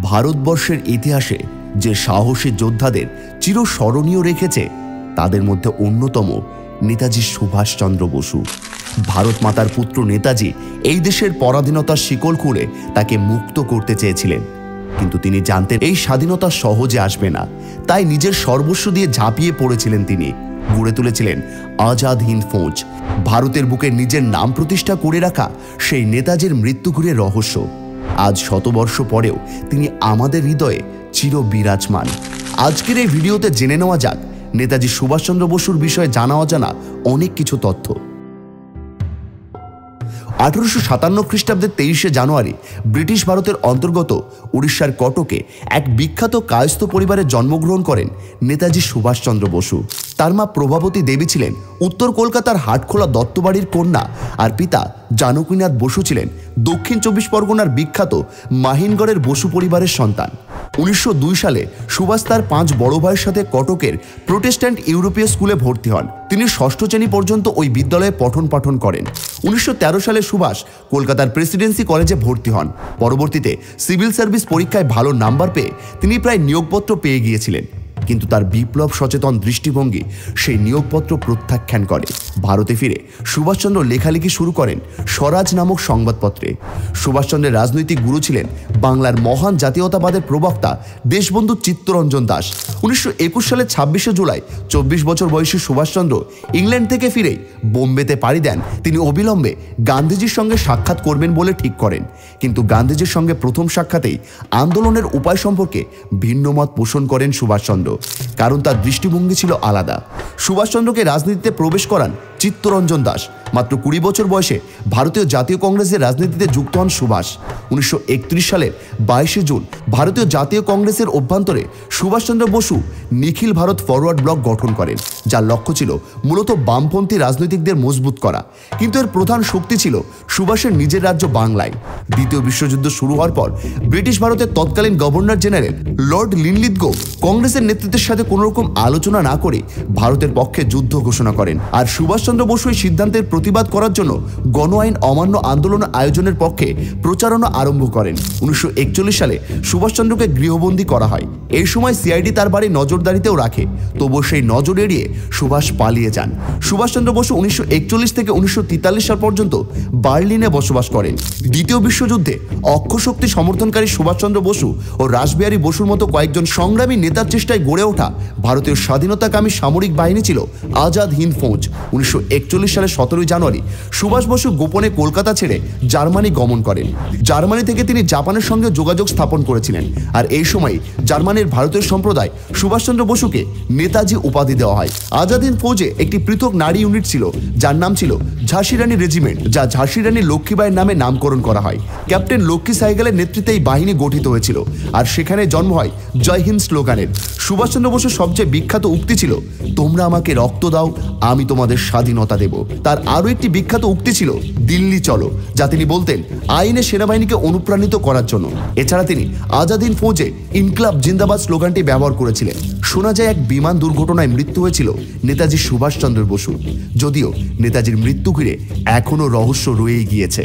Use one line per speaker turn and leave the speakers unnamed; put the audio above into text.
ভারতবর্ষের ইতিহাসে যে সাহসী যোদ্ধাদের চিরস্মরণীয় রেখেছে তাদের মধ্যে অন্যতম নেতাজি সুভাষচন্দ্র বসু। ভারত মাতার পুত্র নেতাজি এই দেশের পরাধীনতার শিকল খুলে তাকে মুক্ত করতে চেয়েছিলেন, কিন্তু তিনি জানতেন এই স্বাধীনতা সহজে আসবে না। তাই নিজের সর্বস্ব দিয়ে ঝাঁপিয়ে পড়েছিলেন। তিনি গড়ে তুলেছিলেন আজাদ হিন্দ ফৌজ। ভারতের বুকে নিজের নাম প্রতিষ্ঠা করে রাখা সেই নেতাজির মৃত্যু ঘুরে রহস্য আজ শতবর্ষ পরেও তিনি আমাদের হৃদয়ে চির বিরাজমান। আজকের এই ভিডিওতে জেনে নেওয়া যাক নেতাজি সুভাষচন্দ্র বসুর বিষয়ে জানা অজানা অনেক কিছু তথ্য। 1857 খ্রিস্টাব্দের 23শে জানুয়ারি ব্রিটিশ ভারতের অন্তর্গত উড়িষ্যার কটকে এক বিখ্যাত কায়স্থ পরিবারে জন্মগ্রহণ করেন নেতাজি সুভাষচন্দ্র বসু। তার মা প্রভাবতী দেবী ছিলেন উত্তর কলকাতার হাটখোলা দত্তবাড়ির কন্যা, আর পিতা জানকীনাথ বসু ছিলেন দক্ষিণ 24 পরগনার বিখ্যাত মাহিনগড়ের বসু পরিবারের সন্তান। 1902 সালে সুভাষ তার 5 বড় ভাইয়ের সাথে কটকের প্রোটেস্ট্যান্ট ইউরোপীয় স্কুলে ভর্তি হন। তিনি 6ষ্ঠ শ্রেণী পর্যন্ত ওই বিদ্যালয়ে পঠন পাঠন করেন। 1913 সালে সুভাষ কলকাতার প্রেসিডেন্সি কলেজে ভর্তি হন। পরবর্তীতে সিভিল সার্ভিস পরীক্ষায় ভালো নাম্বার পেয়ে তিনি প্রায় নিয়োগপত্র পেয়ে গিয়েছিলেন, কিন্তু তার বিপ্লব সচেতন দৃষ্টিভঙ্গি সেই নিয়োগপত্র প্রত্যাখ্যান করে। ভারতে ফিরে সুভাষচন্দ্র লেখালেখি শুরু করেন স্বরাজ নামক সংবাদপত্রে। সুভাষচন্দ্রের রাজনৈতিক গুরু ছিলেন বাংলার মহান জাতীয়তাবাদের প্রবক্তা দেশবন্ধু চিত্তরঞ্জন দাস। 1921 সালের 26শে জুলাই 24 বছর বয়সী সুভাষচন্দ্র ইংল্যান্ড থেকে ফিরেই বোম্বেতে পাড়ি দেন। তিনি অবিলম্বে গান্ধীজির সঙ্গে সাক্ষাৎ করবেন বলে ঠিক করেন, কিন্তু গান্ধীজির সঙ্গে প্রথম সাক্ষাতেই আন্দোলনের উপায় সম্পর্কে ভিন্ন মত পোষণ করেন সুভাষচন্দ্র, কারণ তার দৃষ্টিভঙ্গি ছিল আলাদা। সুভাষচন্দ্রকে রাজনীতিতে প্রবেশ করান চিত্তরঞ্জন দাস। মাত্র 20 বছর বয়সে ভারতীয় জাতীয় কংগ্রেসের রাজনীতিতে যুক্ত হন সুভাষ। 1931 সালের 22শে জুন ভারতীয় জাতীয় কংগ্রেসের অভ্যন্তরে সুভাষচন্দ্র বসু নিখিল ভারত ফরওয়ার্ড ব্লক গঠন করেন, যার লক্ষ্য ছিল মূলত বামপন্থী রাজনৈতিকদের মজবুত করা, কিন্তু এর প্রধান শক্তি ছিল সুভাষের নিজের রাজ্য বাংলায়। দ্বিতীয় বিশ্বযুদ্ধ শুরু হওয়ার পর ব্রিটিশ ভারতের তৎকালীন গভর্নর জেনারেল লর্ড লিনলিথগো কংগ্রেসের নেতৃত্বের সাথে কোনো রকম আলোচনা না করে ভারতের পক্ষে যুদ্ধ ঘোষণা করেন, আর সুভাষচন্দ্র বসু এই সিদ্ধান্তের প্রতিবাদ করার জন্য গণ আইন অমান্য আন্দোলন আয়োজনের পক্ষে প্রচারণা আরম্ভ করেন। 1941 সালে সুভাষচন্দ্রকে গৃহবন্দী করা হয়। এই সময় সিআইডি তার বাড়ি নজরদারিতেও রাখে, তবুও সেই নজর এড়িয়ে সুভাষ পালিয়ে যান। সুভাষচন্দ্র বসু 1941 থেকে 1943 সাল পর্যন্ত বার্লিনে বসবাস করেন। দ্বিতীয় বিশ্বযুদ্ধে অক্ষশক্তি সমর্থনকারী সুভাষচন্দ্র বসু ও রাসবিহারী বসুর মতো কয়েকজন সংগ্রামী নেতার চেষ্টায় গড়ে ওঠা ভারতীয় স্বাধীনতাকামী সামরিক বাহিনী ছিল আজাদ হিন্দ ফৌজ। 1941 সালের 17 জানুয়ারি সুভাষ বসু গোপনে কলকাতা ছেড়ে জার্মানি গমন করেন। জার্মানি থেকে তিনি জাপানের সঙ্গে যোগাযোগ স্থাপন করেছিলেন, আর এই সময় জার্মানির ভারতীয় সম্প্রদায় সুভাষচন্দ্র বসুকে নেতাজি উপাধি দেওয়া হয়। আজাদ হিন্দ ফৌজে একটি পৃথক নারী ইউনিট ছিল, যার নাম ছিল ঝাঁসি রানী রেজিমেন্ট, যা ঝাঁসি রানী লক্ষ্মীবাইয়ের নামে নামকরণ করা হয়। ক্যাপ্টেন লক্ষ্মী সাইকেলের নেতৃত্বে এই বাহিনী গঠিত হয়েছিল, আর সেখানে জন্ম হয় জয় হিন্দ স্লোগানের। সুভাষচন্দ্র বসুর সবচেয়ে বিখ্যাত উক্তি ছিল, তোমরা আমাকে রক্ত দাও, আমি তোমাদের স্বাধীনতা দেব। তার আরও একটি বিখ্যাত উক্তি ছিল, দিল্লি চলো, যা তিনি বলতেন আইনে সেনাবাহিনীকে অনুপ্রাণিত করার জন্য। এছাড়া তিনি আজাদ হিন্দ ফৌজে ইনকলাব জিন্দাবাদ স্লোগানটি ব্যবহার করেছিলেন। শোনা যায় এক বিমান দুর্ঘটনায় মৃত্যু হয়েছিল নেতাজি সুভাষচন্দ্র বসু, যদিও নেতাজির মৃত্যু ঘিরে এখনও রহস্য রয়েই গিয়েছে।